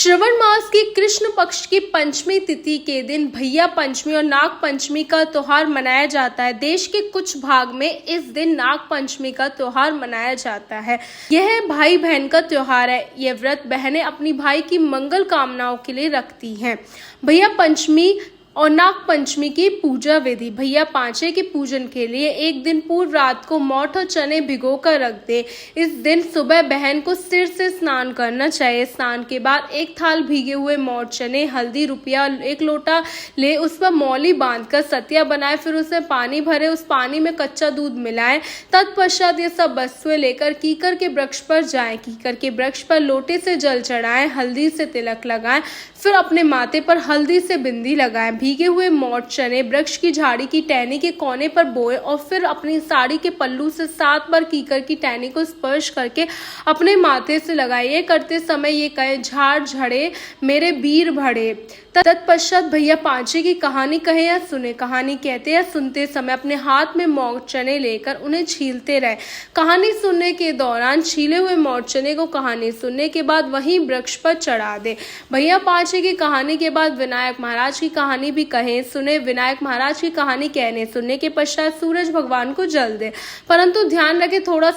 श्रवण मास की कृष्ण पक्ष की पंचमी तिथि के दिन भैया पंचमी और नाग पंचमी का त्योहार मनाया जाता है। देश के कुछ भाग में इस दिन नाग पंचमी का त्योहार मनाया जाता है। यह भाई बहन का त्योहार है। यह व्रत बहनें अपनी भाई की मंगल कामनाओं के लिए रखती हैं। भैया पंचमी और नाग पंचमी की पूजा विधि। भैया पांचे के पूजन के लिए एक दिन पूर्व रात को मोठ और चने भिगो कर रख दे। इस दिन सुबह बहन को सिर से स्नान करना चाहिए। स्नान के बाद एक थाल भीगे हुए मोठ चने, हल्दी, रुपया, एक लोटा ले, उस पर मौली बांधकर सतिया बनाए, फिर उसमें पानी भरे, उस पानी में कच्चा दूध मिलाएं। तत्पश्चात ये सब वस्तुएं लेकर कीकर के वृक्ष पर जाएं। कीकर के वृक्ष पर लोटे से जल चढ़ाएं, हल्दी से तिलक लगाएं, फिर अपने माथे पर हल्दी से बिंदी लगाएं। भीगे हुए मोठ चने वृक्ष की झाड़ी की टहनी के कोने पर बोए और फिर अपनी साड़ी के पल्लू से 7 बार कीकर की टहनी को स्पर्श करके अपने माथे से लगाइए। करते समय ये कहे, झाड़ झड़े मेरे वीर भड़े। तत्पश्चात भैया पांचे की कहानी कहे या सुने। कहानी कहते या सुनते समय अपने हाथ में मोठ चने लेकर उन्हें छीलते रहे। कहानी सुनने के दौरान छीले हुए मोठ चने को कहानी सुनने के बाद वहीं वृक्ष पर चढ़ा दे। भैया पांचे की कहानी के बाद विनायक महाराज की कहानी भी कहे सुने। विनायक महाराज की कहानी कहने सुनने के पश्चात सूरज भगवान को जल दे, परंतु ध्यान रखे थोड़ा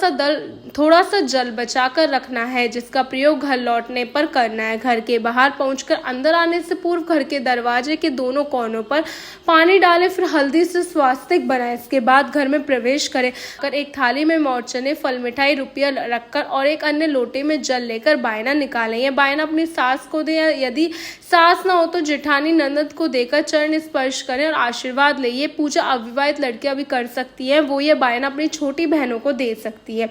सा जल बचा कर रखना है, जिसका प्रयोग घर लौटने पर करना है। घर के बाहर पहुंचकर अंदर आने से पूर्व घर के दरवाजे के दोनों कोनों पर पानी डालें, फिर हल्दी से स्वास्तिक बनाएं। इसके बाद घर में प्रवेश करें। एक थाली में मोठ चने, फल, मिठाई, रुपया रखकर और एक अन्य लोटे में जल लेकर बायना निकालें। यह बायना अपनी सास को दे, यदि सास ना हो तो जेठानी ननद को देकर चरण स्पर्श करें और आशीर्वाद ले। ये पूजा अविवाहित लड़कियां भी कर सकती हैं। वो ये बायना अपनी छोटी बहनों को दे सकती है।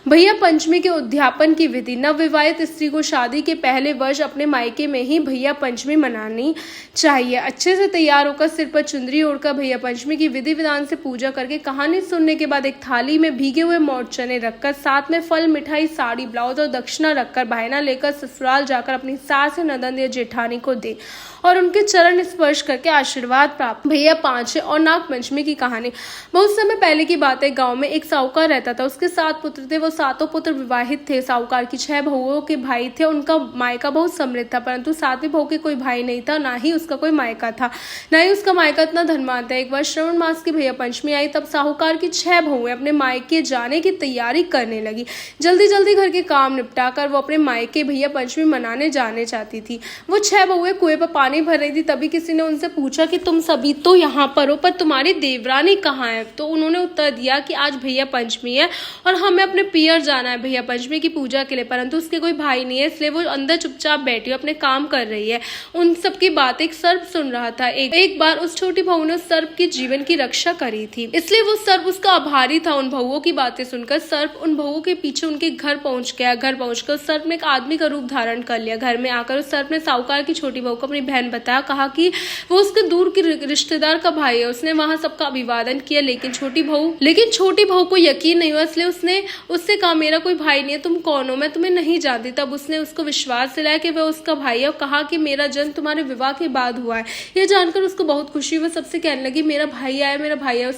भैया पंचमी के उद्यापन की विधि। नवविवाहित स्त्री को शादी के पहले वर्ष अपने मायके में ही भैया पंचमी मनानी चाहिए। अच्छे से तैयार होकर सिर पर चुंदरी ओढ़कर भैया पंचमी की विधि विधान से पूजा करके कहानी सुनने के बाद एक थाली में भीगे हुए मोठ चने रखकर साथ में फल, मिठाई, साड़ी, ब्लाउज और दक्षिणा रखकर बायना लेकर ससुराल जाकर अपनी सास, ननद या जेठानी को दे और उनके चरण स्पर्श करके आशीर्वाद प्राप्त। भैया पांचे और नाग पंचमी की कहानी। बहुत समय पहले की बात है। गांव में एक साहूकार रहता था। उसके 7 पुत्र थे। वो 7 पुत्र विवाहित थे। साहूकार की 6 बहुओं के भाई थे। उनका मायका बहुत समृद्ध था, परंतु 7वीं बहू के कोई भाई नहीं था, ना ही उसका कोई मायका था, ना ही उसका मायका इतना धनवान था। एक बार श्रवण मास की भैया पंचमी आई, तब साहूकार की 6 बहुएं अपने मायके जाने की तैयारी करने लगी। जल्दी जल्दी घर के काम निपटा कर वो अपने मायके भैया पंचमी मनाने जाने चाहती थी। वो 6 बहुएं कुएं पर पानी भर रही थी। तभी किसी ने उनसे पूछा कि तुम सभी तो यहाँ पर हो, पर तुम्हारी देवरानी कहाँ है? तो उन्होंने उत्तर दिया कि आज भैया पंचमी है और हमें अपने पियर जाना है भैया पंचमी की पूजा के लिए, परंतु उसके कोई भाई नहीं है, इसलिए वो अंदर चुपचाप बैठी अपने काम कर रही है। उन सबकी बात एक सर्प सुन रहा था। एक बार उस छोटी बहू ने उस सर्प के जीवन की रक्षा करी थी, इसलिए वो सर्प उसका आभारी था। उन बहुओं की बातें सुनकर सर्प उन बहुओं के पीछे उनके घर पहुंच गया। घर पहुंचकर उस सर्प ने एक आदमी का रूप धारण कर लिया। घर में आकर उस सर्प ने साहूकार की छोटी बहू को अपनी बहन बताया। कहा कि वो उसके दूर के रिश्तेदार का भाई है। उसने वहां सबका अभिवादन किया, लेकिन छोटी बहू को यकीन नहीं हुआ, इसलिए उसने उससे कहा, मेरा कोई भाई नहीं है, तुम कौन हो? मैं तुम्हें नहीं जानती। तब उसने उसको विश्वास दिलाया कि वह उसका भाई है और कहा कि मेरा जन्म तुम्हारे विवाह के बाद हुआ है। यह जानकर उसको बहुत खुशी हुई। सबसे कहने लगी, मेरा भाई आया, मेरा भाई है।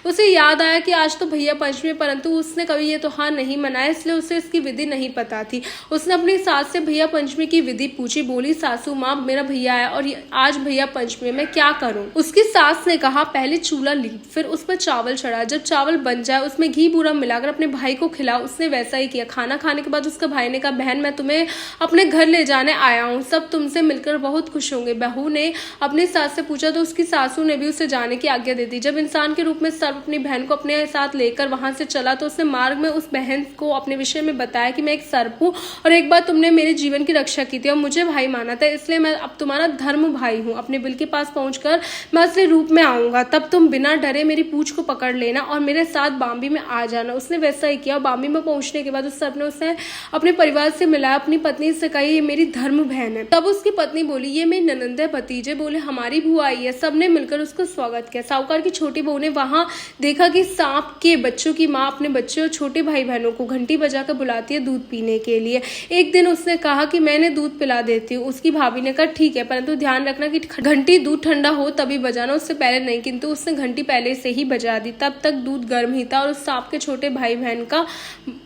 उसे याद आया कि आज तो भैया पंचमी, परंतु उसने कभी ये त्योहार नहीं मनाया, इसलिए उसे इसकी विधि नहीं पता थी। उसने अपनी सास से भैया पंचमी की विधि पूछी। बोली, सासू माँ, मेरा भैया आया और आज भैया पंचमी में क्या करूं? उसकी सास ने कहा, पहले चूल्हा लीप, फिर उस पर चावल चढ़ा। जब चावल बन जाए उसमें घी बूरा मिलाकर अपने भाई को खिला। उसने वैसा ही किया। खाना खाने के बाद उसका भाई ने कहा, बहन, मैं तुम्हें अपने घर ले जाने आया हूँ, सब तुमसे मिलकर बहुत खुश होंगे। बहू ने अपनी सास से पूछा तो उसकी सासू ने भी उसे जाने की आज्ञा दे दी। जब इंसान के रूप में सर्प अपनी बहन को अपने साथ लेकर वहां से चला तो उसने मार्ग में उस बहन को अपने विषय में बताया कि मैं एक सर्प हूँ और एक बार तुमने मेरे जीवन की रक्षा की थी और मुझे भाई माना था, इसलिए मैं अब तुम्हारा धर्म भाई हूँ। अपने बिल के पास पहुंचकर मैं असली रूप में आऊंगा, तब तुम बिना डरे मेरी पूंछ को पकड़ लेना और मेरे साथ बाम्बी में आ जाना। उसने वैसा ही किया। बाम्बी में पहुंचने के बाद उस सर्प ने उसे अपने परिवार से मिलाया। अपनी पत्नी से कही, ये मेरी धर्म बहन है। तब उसकी पत्नी बोली, ये मेरी ननंद है। भतीजे बोले, हमारी बुआ आई है। सबने मिलकर उसका स्वागत किया। साहूकार की छोटी बहू ने वहां देखा कि सांप के बच्चों की माँ अपने बच्चे और छोटे भाई बहनों को घंटी बजाकर बुलाती है दूध पीने के लिए। एक दिन उसने कहा कि मैंने दूध पिला देती हूँ। उसकी भाभी ने कहा, ठीक है, परंतु ध्यान रखना कि घंटी घंटी दूध ठंडा हो तभी बजाना, उससे पहले नहीं। किंतु उसने घंटी पहले से ही बजा दी। तब तक दूध गर्म ही था और उस सांप के छोटे भाई बहन का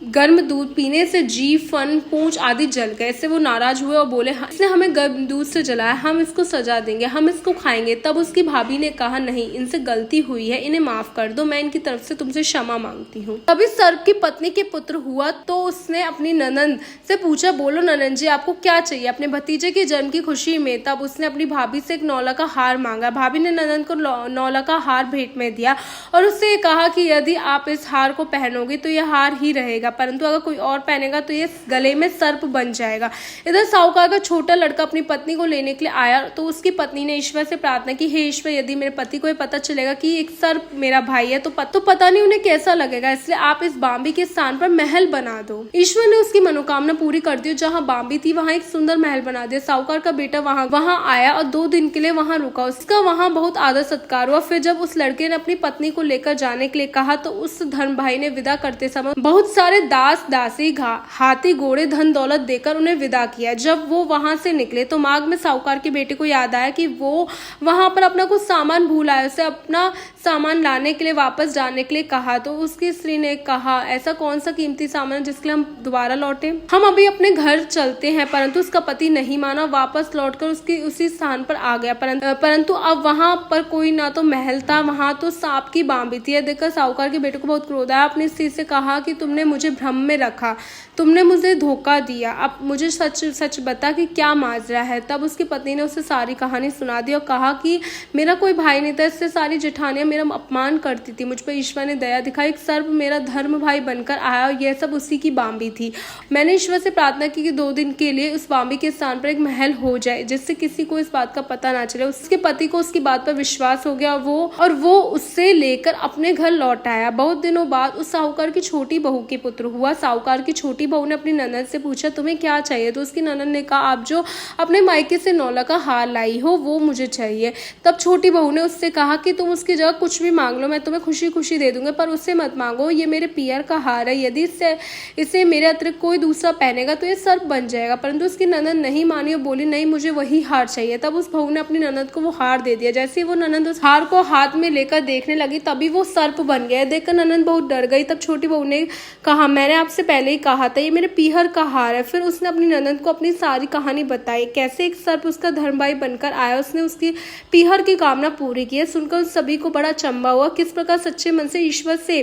गर्म दूध पीने से जी, फन, पूंछ आदि जल गए। इससे वो नाराज हुए और बोले, इसने हमें गर्म दूध से जलाया, हम इसको सजा देंगे, हम इसको खाएंगे। तब उसकी भाभी ने कहा, नहीं, इनसे गलती हुई है, इन्हें माफ कर दो, मैं इनकी तरफ से तुमसे क्षमा मांगती हूँ। तभी सर्प की पत्नी के पुत्र हुआ तो उसने अपनी ननंद से पूछा, बोलो ननंद जी, आपको क्या चाहिए अपने भतीजे के जन्म की खुशी में। तब उसने अपनी भाभी से एक नौला का हार मांगा। भाभी ने ननंद को नौला का हार भेंट में दिया और उससे कहा कि यदि आप इस हार को पहनोगे तो यह हार ही रहेगा, परंतु अगर कोई और पहनेगा तो ये गले में सर्प बन जाएगा। इधर साहूकार का छोटा लड़का अपनी पत्नी को लेने के लिए आया तो उसकी पत्नी ने ईश्वर से प्रार्थना की, हे ईश्वर, यदि मेरे पति को ये पता चलेगा कि एक सर्प मेरा भाई है तो पता नहीं उन्हें कैसा लगेगा, इसलिए आप इस बाम्बी के स्थान पर महल बना दो। ईश्वर ने उसकी मनोकामना पूरी कर दी। जहाँ बाम्बी थी वहाँ एक सुंदर महल बना दिया। साहूकार का बेटा वहाँ आया और 2 दिन के लिए वहाँ रुका। उसका वहाँ बहुत आदर सत्कार हुआ। फिर जब उस लड़के ने अपनी पत्नी को लेकर जाने के लिए कहा तो उस धर्म भाई ने विदा करते समय बहुत सारे दास दासी, हाथी घोड़े, धन दौलत देकर उन्हें विदा किया। जब वो वहां से निकले तो मार्ग में साहूकार के बेटे को याद आया कि वो वहां पर अपना कुछ सामान भूल आया। उसे अपना सामान लाने के लिए वापस जाने के लिए कहा तो उसकी स्त्री ने कहा, ऐसा कौन सा कीमती सामान है जिसके लिए हम दोबारा लौटे, हम अभी अपने घर चलते हैं। परंतु उसका पति नहीं माना, वापस लौटकर उसकी उसी स्थान पर आ गया। परंतु अब वहां पर कोई ना तो महल था, वहां तो सांप की बाम्बी थी। यह देखकर साहूकार के बेटे को बहुत क्रोध आया। अपनी स्त्री से कहा कि तुमने मुझे भ्रम में रखा, तुमने मुझे धोखा दिया, अब मुझे सच सच बता कि क्या माजरा है। तब उसकी पत्नी ने उसे सारी कहानी सुना दी और कहा कि मेरा कोई भाई नहीं था, इससे सारी जेठानियां मेरा अपमान करती थी, मुझ पर ईश्वर ने दया दिखाई, एक सर्प मेरा धर्म भाई बनकर आया और यह सब उसी की बाम्बी थी। मैंने ईश्वर से प्रार्थना की कि 2 दिन के लिए उस बाम्बी के स्थान पर एक महल हो जाए जिससे किसी को इस बात का पता ना चले। उसके पति को उसकी बात पर विश्वास हो गया और वो उससे लेकर अपने घर लौट आया। बहुत दिनों बाद उस साहूकार की छोटी बहू के पुत्र हुआ। साहूकार की छोटी बहू ने अपनी ननद से पूछा, तुम्हें क्या चाहिए। तो उसकी ननद ने कहा, आप जो अपने मायके से नौला का हार लाई हो वो मुझे चाहिए। तब छोटी बहू ने उससे कहा कि तुम उसकी जगह कुछ भी मांग लो, मैं तुम्हें खुशी खुशी दे दूंगी, पर उससे मत मांगो, ये मेरे पियर का हार है, यदि इसे मेरे अतिरिक्त कोई दूसरा पहनेगा तो ये सर्प बन जाएगा। परंतु उसकी ननद नहीं मानी और बोली, नहीं, मुझे वही हार चाहिए। तब उस बहू ने अपनी ननद को वो हार दे दिया। जैसे ही वो ननद उस हार को हाथ में लेकर देखने लगी तभी वो सर्प बन गया। देखकर ननद बहुत डर गई। तब छोटी बहू ने कहा, मैंने आपसे पहले ही कहा था, ये मेरे पीहर का हार है। फिर उसने अपनी ननद को अपनी सारी कहानी बताई, कैसे एक सर्प उसका धर्म भाई बनकर आया, उसने उसकी पीहर की कामना पूरी की। सुनकर सभी को बड़ा अचंभा हुआ, किस प्रकार सच्चे मन से ईश्वर से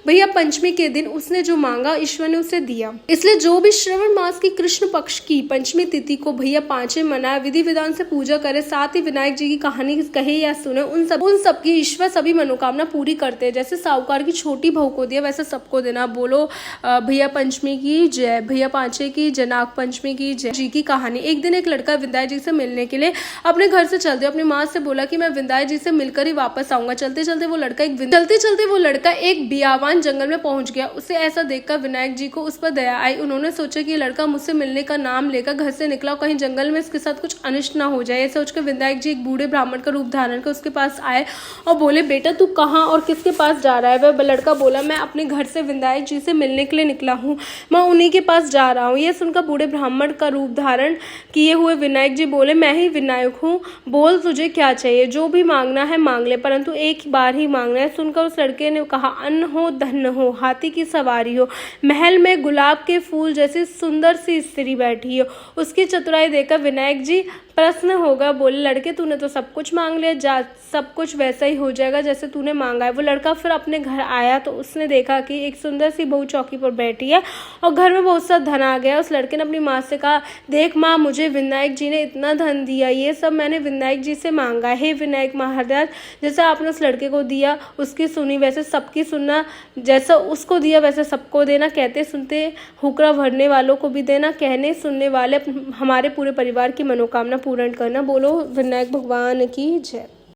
भैया पंचमी के दिन उसने जो मांगा ईश्वर ने उसे दिया। इसलिए जो भी श्रवण मास की कृष्ण पक्ष की पंचमी तिथि को भैया पांचवें मनाए, विधि विधान से पूजा करे, साथ ही विनायक जी की कहानी कहे या सुने, उन सब की ईश्वर सभी मनोकामना पूरी करते हैं। जैसे साहूकार की छोटी बहू को दिया वैसे सबको देना। बोलो भैया पंचमी की जय, भैया पांचवे की जय, नाग पंचमी की जय। जी की कहानी। एक दिन एक लड़का विंध्याचल जी से मिलने के लिए अपने घर से चल दिया। अपनी माँ से बोला कि मैं विंध्याचल जी से मिलकर ही वापस आऊंगा। चलते चलते वो लड़का एक बियावान जंगल में पहुंच गया। उसे ऐसा देखकर विनायक जी को उस पर दया आई। उन्होंने सोचा कि लड़का मुझसे मिलने का नाम लेकर घर से निकला और कहीं जंगल में इसके साथ कुछ अनिष्ट ना हो जाए। सोचकर विनायक जी एक बूढ़े ब्राह्मण का रूप धारण कर उसके पास आए और बोले, बेटा तू कहाँ और किसके पास जा रहा है। वह लड़का बोला, मैं अपने घर से विनायक जी से मिलने के लिए निकला हूँ, मैं उन्हीं के पास जा रहा हूँ। यह सुनकर बूढ़े ब्राह्मण का रूप धारण किए हुए विनायक जी बोले, मैं ही विनायक हूँ, बोल तुझे क्या चाहिए, जो भी मांगना है मांग ले, परंतु एक बार ही मांगना है। सुनकर उस लड़के ने कहा, अन्न हो, धन हो, हाथी की सवारी हो, महल में गुलाब के फूल जैसी सुंदर सी स्त्री बैठी हो। उसकी चतुराई देखकर विनायक जी प्रश्न होगा, बोले, लड़के तूने तो सब कुछ मांग लिया, जा सब कुछ वैसा ही हो जाएगा जैसे तूने मांगा है। वो लड़का फिर अपने घर आया तो उसने देखा कि एक सुंदर सी बहू चौकी पर बैठी है और घर में बहुत सा धन आ गया। उस लड़के ने अपनी माँ से कहा, देख माँ, मुझे विनायक जी ने इतना धन दिया, ये सब मैंने विनायक जी से मांगा है। विनायक महाराज, जैसे आपने उस लड़के को दिया उसकी सुनी, वैसे सबकी सुनना, जैसा उसको दिया वैसे सबको देना, कहते सुनते हुक्रा भरने वालों को भी देना, कहने सुनने वाले हमारे पूरे परिवार की मनोकामना पूर्ण करना। बोलो विनायक भगवान की जय।